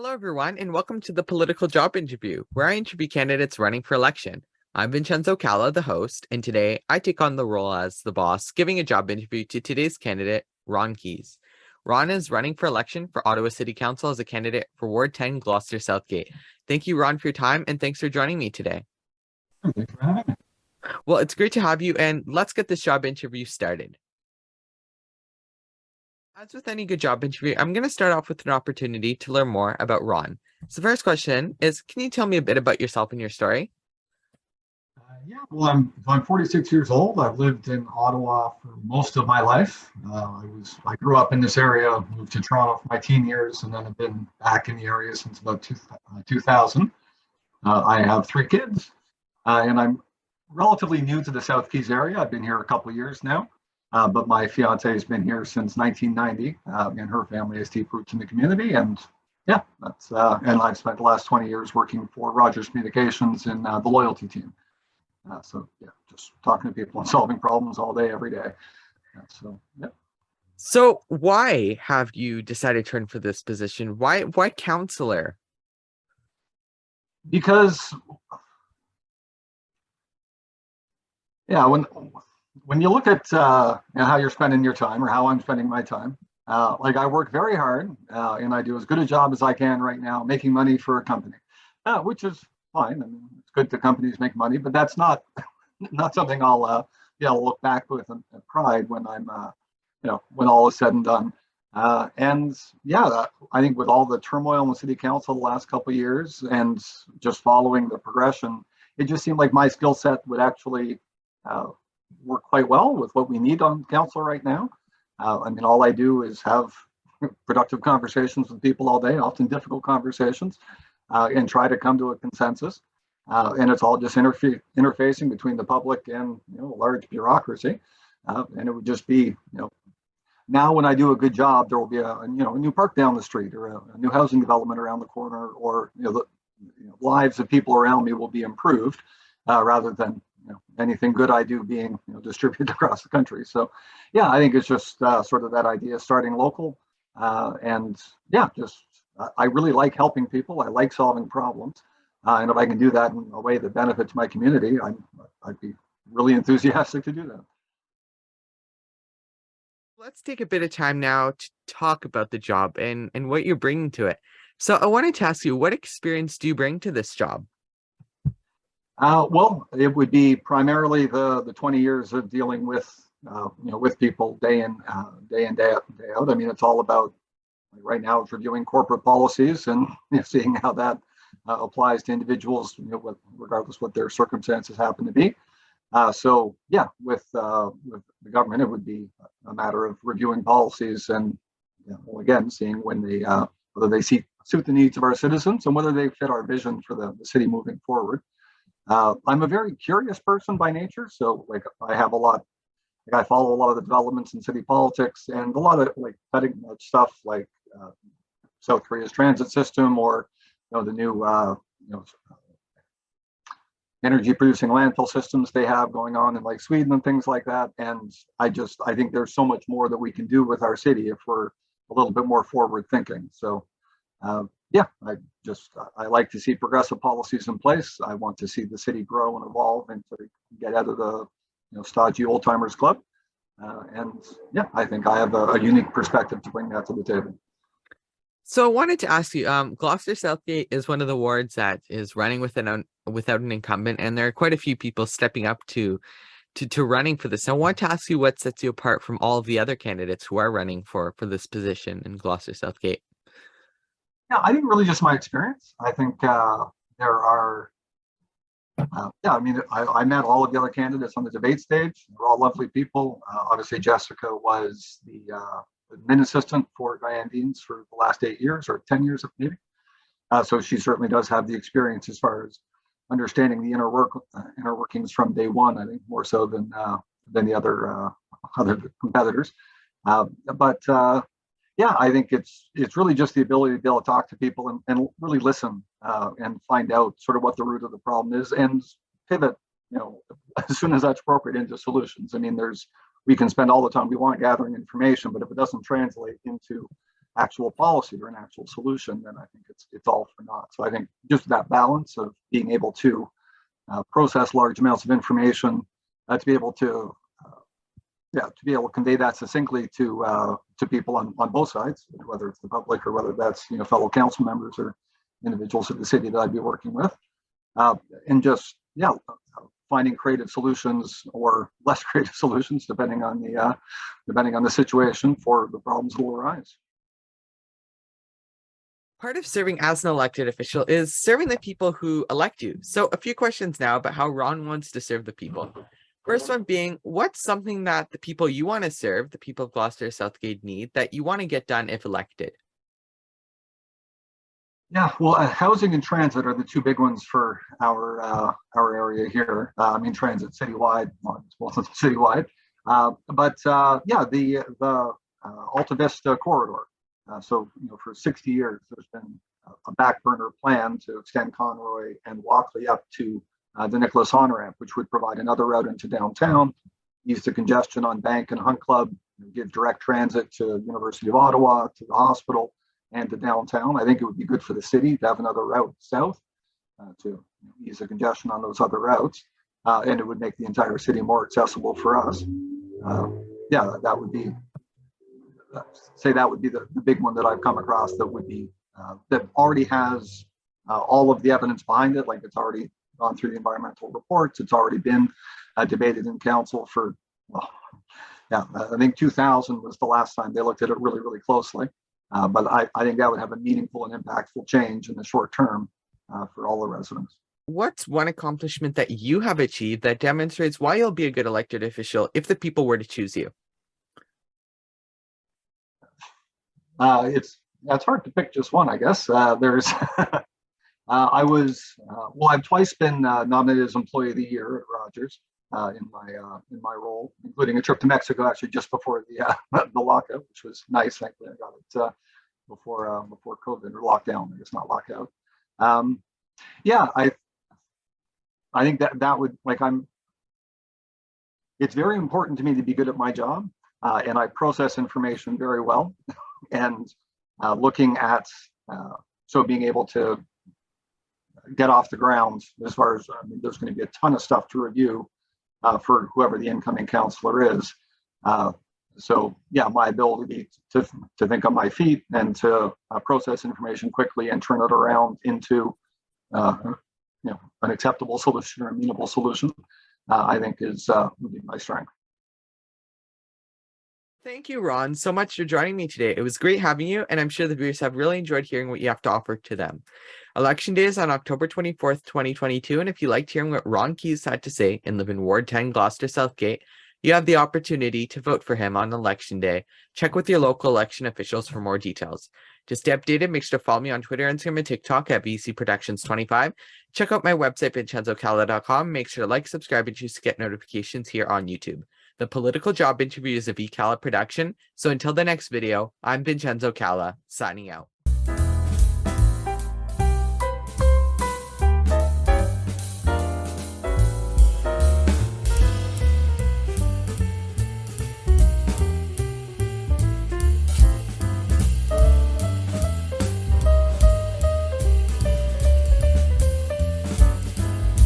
Hello, everyone, and welcome to the Political Job Interview, where I interview candidates running for election. I'm Vincenzo Calla, the host, and today I take on the role as the boss, giving a job interview to today's candidate, Ron Keays. Ron is running for election for Ottawa City Council as a candidate for Ward 10, Gloucester-Southgate. Thank you, Ron, for your time, and thanks for joining me today. Thanks for having me. Well, it's great to have you, and let's get this job interview started. As with any good job interview, I'm going to start off with an opportunity to learn more about Ron. So the first question is, can you tell me a bit about yourself and your story? I'm 46 years old. I've lived in Ottawa for most of my life. I grew up in this area, moved to Toronto for my teen years, and then have been back in the area since about 2000. I have three kids, and I'm relatively new to the South Keys area. I've been here a couple of years now. But my fiance has been here since 1990, and her family has deep roots in the community. And yeah, and I've spent the last 20 years working for Rogers Communications in the loyalty team. Just talking to people and solving problems all day, every day. So why have you decided to run for this position? Why counselor? Because when you look at how you're spending your time, or how I'm spending my time, I work very hard, and I do as good a job as I can right now making money for a company, which is fine. I mean, it's good that companies make money, but that's not something I'll look back with pride when I'm when all is said and done. I think with all the turmoil in the city council the last couple of years and just following the progression, it just seemed like my skill set would actually work quite well with what we need on council right now. All I do is have productive conversations with people all day, often difficult conversations, and try to come to a consensus. And it's all just interfacing between the public and a large bureaucracy. And it would just be, now when I do a good job, there will be a new park down the street, or a new housing development around the corner, or the lives of people around me will be improved, rather than anything good I do being distributed across the country. So I think it's just sort of that idea, starting local, I really like helping people. I like solving problems, and if I can do that in a way that benefits my community, I'd be really enthusiastic to do that. Let's take a bit of time now to talk about the job and what you're bringing to it. So I wanted to ask you, what experience do you bring to this job? It would be primarily the 20 years of dealing with people day in day out. I mean, it's all about, right now it's reviewing corporate policies and seeing how that applies to individuals, regardless what their circumstances happen to be. With the government, it would be a matter of reviewing policies and again, seeing when they whether they suit the needs of our citizens and whether they fit our vision for the city moving forward. I'm a very curious person by nature, so I follow a lot of the developments in city politics and a lot of cutting edge stuff, like South Korea's transit system, or the new energy producing landfill systems they have going on in Sweden and things like that. And I think there's so much more that we can do with our city if we're a little bit more forward thinking. So I like to see progressive policies in place. I want to see the city grow and evolve and to get out of the stodgy old timers club. I think I have a unique perspective to bring that to the table. So I wanted to ask you, Gloucester-Southgate is one of the wards that is running without an incumbent, and there are quite a few people stepping up to running for this. So I want to ask you, what sets you apart from all of the other candidates who are running for this position in Gloucester-Southgate? Yeah, I think really just my experience. I think there are, I met all of the other candidates on the debate stage. They're all lovely people. Obviously, Jessica was the admin assistant for Diane Deans for the last 8 years, or 10 years maybe. So she certainly does have the experience as far as understanding the inner workings from day one, I think more so than the other competitors. I think it's really just the ability to be able to talk to people and really listen and find out sort of what the root of the problem is and pivot, as soon as that's appropriate, into solutions. I mean, we can spend all the time we want gathering information, but if it doesn't translate into actual policy or an actual solution, then I think it's all for naught. So I think just that balance of being able to process large amounts of information, to be able to convey that succinctly to people on both sides, whether it's the public or whether that's fellow council members or individuals of the city that I'd be working with, and just finding creative solutions or less creative solutions depending on the situation for the problems that will arise. Part of serving as an elected official is serving the people who elect you. So a few questions now about how Ron wants to serve the people. First one being, what's something that the people you want to serve, the people of Gloucester-Southgate need, that you want to get done if elected? Yeah, well, housing and transit are the two big ones for our area here. I mean, transit citywide, well, citywide, the Alta Vista corridor. So, for 60 years, there's been a back burner plan to extend Conroy and Walkley up to the Nicholas on-ramp, which would provide another route into downtown, ease the congestion on Bank and Hunt Club, give direct transit to University of Ottawa, to the hospital, and to downtown. I think it would be good for the city to have another route south to ease the congestion on those other routes, and it would make the entire city more accessible for us. That would be the big one that I've come across that would be that already has all of the evidence behind it. Like, it's already gone through the environmental reports. It's already been debated in council for, I think 2000 was the last time they looked at it really, really closely. But I think that would have a meaningful and impactful change in the short term for all the residents. What's one accomplishment that you have achieved that demonstrates why you'll be a good elected official if the people were to choose you? It's hard to pick just one, I guess. There's I've twice been nominated as Employee of the Year at Rogers in my role, including a trip to Mexico actually just before the lockout, which was nice. Thankfully, I got it before COVID or lockdown. I guess not lockout. I think that would it's very important to me to be good at my job, and I process information very well. And looking at being able to get off the ground as far as there's going to be a ton of stuff to review for whoever the incoming councillor is. My ability to think on my feet and to process information quickly and turn it around into an acceptable solution or amenable solution, I think would be my strength. Thank you, Ron, so much for joining me today. It was great having you, and I'm sure the viewers have really enjoyed hearing what you have to offer to them. Election day is on October 24th, 2022, and if you liked hearing what Ron Keays had to say and live in Ward 10, Gloucester-Southgate, you have the opportunity to vote for him on Election Day. Check with your local election officials for more details. To stay updated, make sure to follow me on Twitter, Instagram, and TikTok at VCProductions25. Check out my website, VincenzoCalla.com. Make sure to like, subscribe, and choose to get notifications here on YouTube. The Political Job Interview is a VCalla production, so until the next video, I'm Vincenzo Calla, signing out.